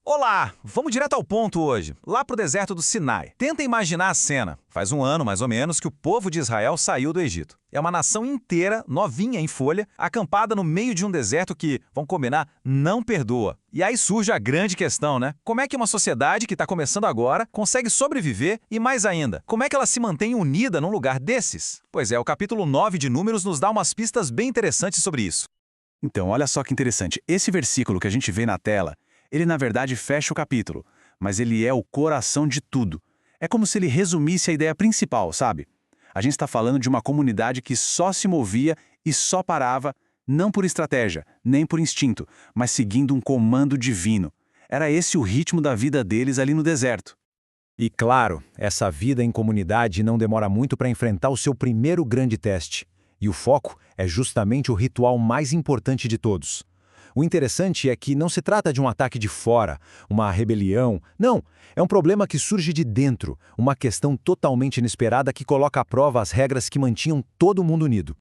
Olá, vamos direto ao ponto hoje, lá pro deserto do Sinai. Tenta imaginar a cena. Faz um ano, mais ou menos, que o povo de Israel saiu do Egito. É uma nação inteira, novinha em folha, acampada no meio de um deserto que, vamos combinar, não perdoa. E aí surge a grande questão, né? Como é que uma sociedade que está começando agora consegue sobreviver e, mais ainda, como é que ela se mantém unida num lugar desses? Pois é, o capítulo 9 de Números nos dá umas pistas bem interessantes sobre isso. Então, olha só que interessante. Esse versículo que a gente vê na tela, ele na verdade fecha o capítulo, mas ele é o coração de tudo. É como se ele resumisse a ideia principal, sabe? A gente está falando de uma comunidade que só se movia e só parava, não por estratégia, nem por instinto, mas seguindo um comando divino. Era esse o ritmo da vida deles ali no deserto. E claro, essa vida em comunidade não demora muito para enfrentar o seu primeiro grande teste. E o foco é justamente o ritual mais importante de todos. O interessante é que não se trata de um ataque de fora, uma rebelião. Não, é um problema que surge de dentro, uma questão totalmente inesperada que coloca à prova as regras que mantinham todo mundo unido.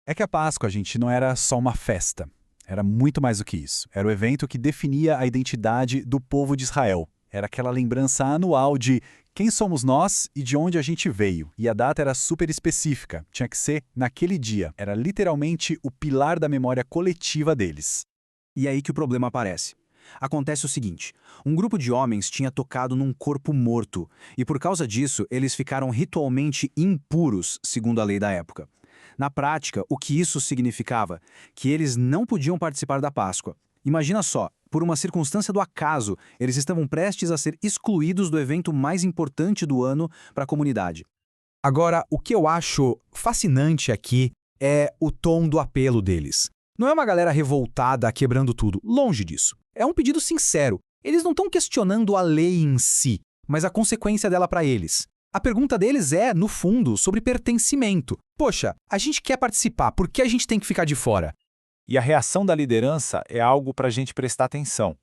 É que a Páscoa, gente, não era só uma festa. Era muito mais do que isso. Era o evento que definia a identidade do povo de Israel. Era aquela lembrança anual de quem somos nós e de onde a gente veio. E a data era super específica. Tinha que ser naquele dia. Era literalmente o pilar da memória coletiva deles. E é aí que o problema aparece. Acontece o seguinte, um grupo de homens tinha tocado num corpo morto, e por causa disso eles ficaram ritualmente impuros, segundo a lei da época. Na prática, o que isso significava? Que eles não podiam participar da Páscoa. Imagina só, por uma circunstância do acaso, eles estavam prestes a ser excluídos do evento mais importante do ano para a comunidade. Agora, o que eu acho fascinante aqui é o tom do apelo deles. Não é uma galera revoltada quebrando tudo, longe disso. É um pedido sincero. Eles não estão questionando a lei em si, mas a consequência dela para eles. A pergunta deles é, no fundo, sobre pertencimento. Poxa, a gente quer participar, por que a gente tem que ficar de fora? E a reação da liderança é algo para a gente prestar atenção.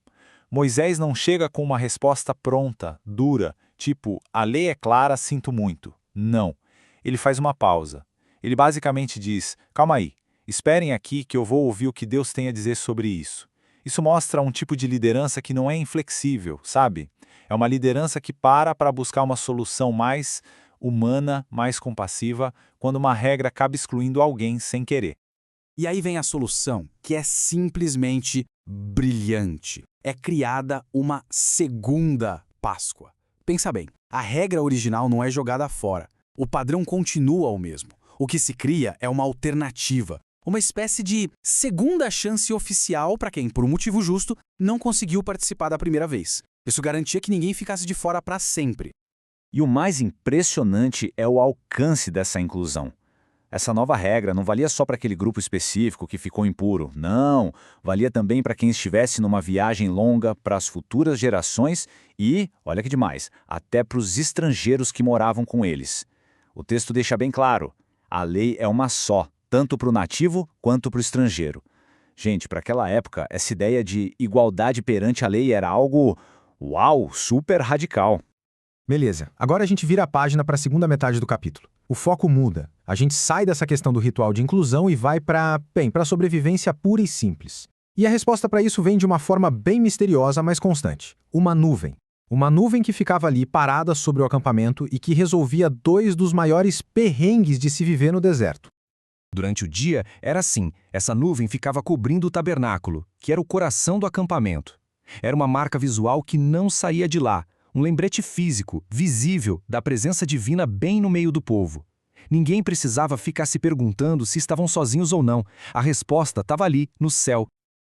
Moisés não chega com uma resposta pronta, dura, tipo, a lei é clara, sinto muito. Não. Ele faz uma pausa. Ele basicamente diz, calma aí. Esperem aqui que eu vou ouvir o que Deus tem a dizer sobre isso. Isso mostra um tipo de liderança que não é inflexível, sabe? É uma liderança que para buscar uma solução mais humana, mais compassiva, quando uma regra acaba excluindo alguém sem querer. E aí vem a solução, que é simplesmente brilhante. É criada uma segunda Páscoa. Pensa bem, a regra original não é jogada fora. O padrão continua o mesmo. O que se cria é uma alternativa. Uma espécie de segunda chance oficial para quem, por um motivo justo, não conseguiu participar da primeira vez. Isso garantia que ninguém ficasse de fora para sempre. E o mais impressionante é o alcance dessa inclusão. Essa nova regra não valia só para aquele grupo específico que ficou impuro. Não, valia também para quem estivesse numa viagem longa para as futuras gerações e, olha que demais, até para os estrangeiros que moravam com eles. O texto deixa bem claro, a lei é uma só, tanto para o nativo quanto para o estrangeiro. Gente, para aquela época, essa ideia de igualdade perante a lei era algo, uau, super radical. Beleza, agora a gente vira a página para a segunda metade do capítulo. O foco muda. A gente sai dessa questão do ritual de inclusão e vai para a sobrevivência pura e simples. E a resposta para isso vem de uma forma bem misteriosa, mas constante. Uma nuvem. Uma nuvem que ficava ali parada sobre o acampamento e que resolvia dois dos maiores perrengues de se viver no deserto. Durante o dia, era assim, essa nuvem ficava cobrindo o tabernáculo, que era o coração do acampamento. Era uma marca visual que não saía de lá, um lembrete físico, visível, da presença divina bem no meio do povo. Ninguém precisava ficar se perguntando se estavam sozinhos ou não. A resposta estava ali, no céu.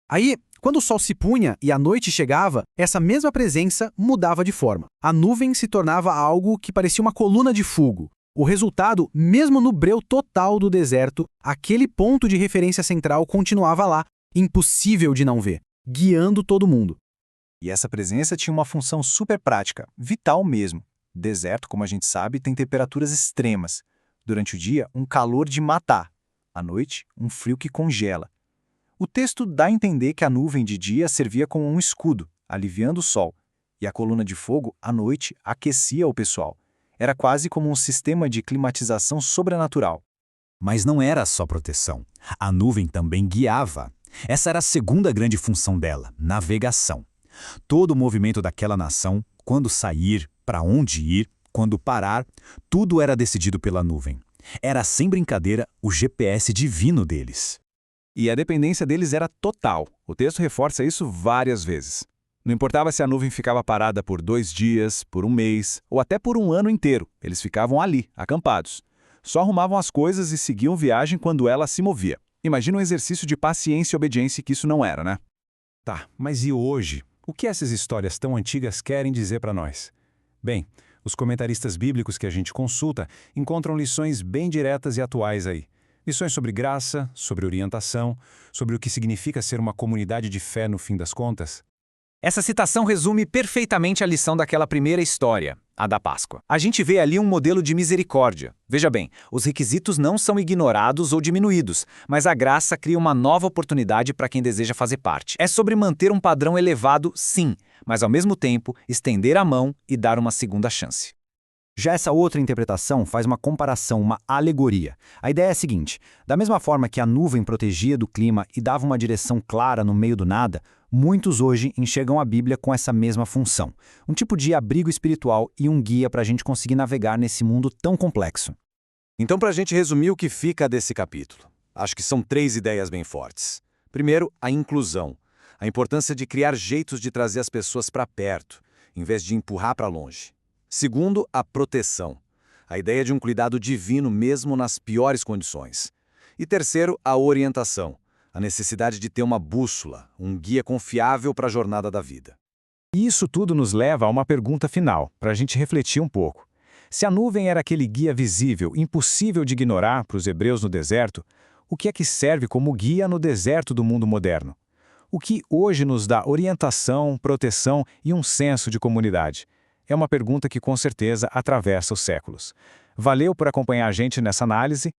Aí, quando o sol se punha e a noite chegava, essa mesma presença mudava de forma. A nuvem se tornava algo que parecia uma coluna de fogo. O resultado, mesmo no breu total do deserto, aquele ponto de referência central continuava lá, impossível de não ver, guiando todo mundo. E essa presença tinha uma função super prática, vital mesmo. Deserto, como a gente sabe, tem temperaturas extremas. Durante o dia, um calor de matar. À noite, um frio que congela. O texto dá a entender que a nuvem de dia servia como um escudo, aliviando o sol, e a coluna de fogo, à noite, aquecia o pessoal. Era quase como um sistema de climatização sobrenatural. Mas não era só proteção. A nuvem também guiava. Essa era a segunda grande função dela, navegação. Todo o movimento daquela nação, quando sair, para onde ir, quando parar, tudo era decidido pela nuvem. Era, sem brincadeira, o GPS divino deles. E a dependência deles era total. O texto reforça isso várias vezes. Não importava se a nuvem ficava parada por 2 dias, por 1 mês, ou até por 1 ano inteiro. Eles ficavam ali, acampados. Só arrumavam as coisas e seguiam viagem quando ela se movia. Imagina um exercício de paciência e obediência que isso não era, né? Tá, mas e hoje? O que essas histórias tão antigas querem dizer para nós? Bem, os comentaristas bíblicos que a gente consulta encontram lições bem diretas e atuais aí. Lições sobre graça, sobre orientação, sobre o que significa ser uma comunidade de fé no fim das contas. Essa citação resume perfeitamente a lição daquela primeira história, a da Páscoa. A gente vê ali um modelo de misericórdia. Veja bem, os requisitos não são ignorados ou diminuídos, mas a graça cria uma nova oportunidade para quem deseja fazer parte. É sobre manter um padrão elevado, sim, mas ao mesmo tempo estender a mão e dar uma segunda chance. Já essa outra interpretação faz uma comparação, uma alegoria. A ideia é a seguinte: da mesma forma que a nuvem protegia do clima e dava uma direção clara no meio do nada, muitos hoje enxergam a Bíblia com essa mesma função. Um tipo de abrigo espiritual e um guia para a gente conseguir navegar nesse mundo tão complexo. Então, para a gente resumir o que fica desse capítulo, acho que são 3 ideias bem fortes. Primeiro, a inclusão. A importância de criar jeitos de trazer as pessoas para perto, em vez de empurrar para longe. Segundo, a proteção. A ideia de um cuidado divino mesmo nas piores condições. E terceiro, a orientação. A necessidade de ter uma bússola, um guia confiável para a jornada da vida. E isso tudo nos leva a uma pergunta final, para a gente refletir um pouco. Se a nuvem era aquele guia visível, impossível de ignorar para os hebreus no deserto, o que é que serve como guia no deserto do mundo moderno? O que hoje nos dá orientação, proteção e um senso de comunidade? É uma pergunta que com certeza atravessa os séculos. Valeu por acompanhar a gente nessa análise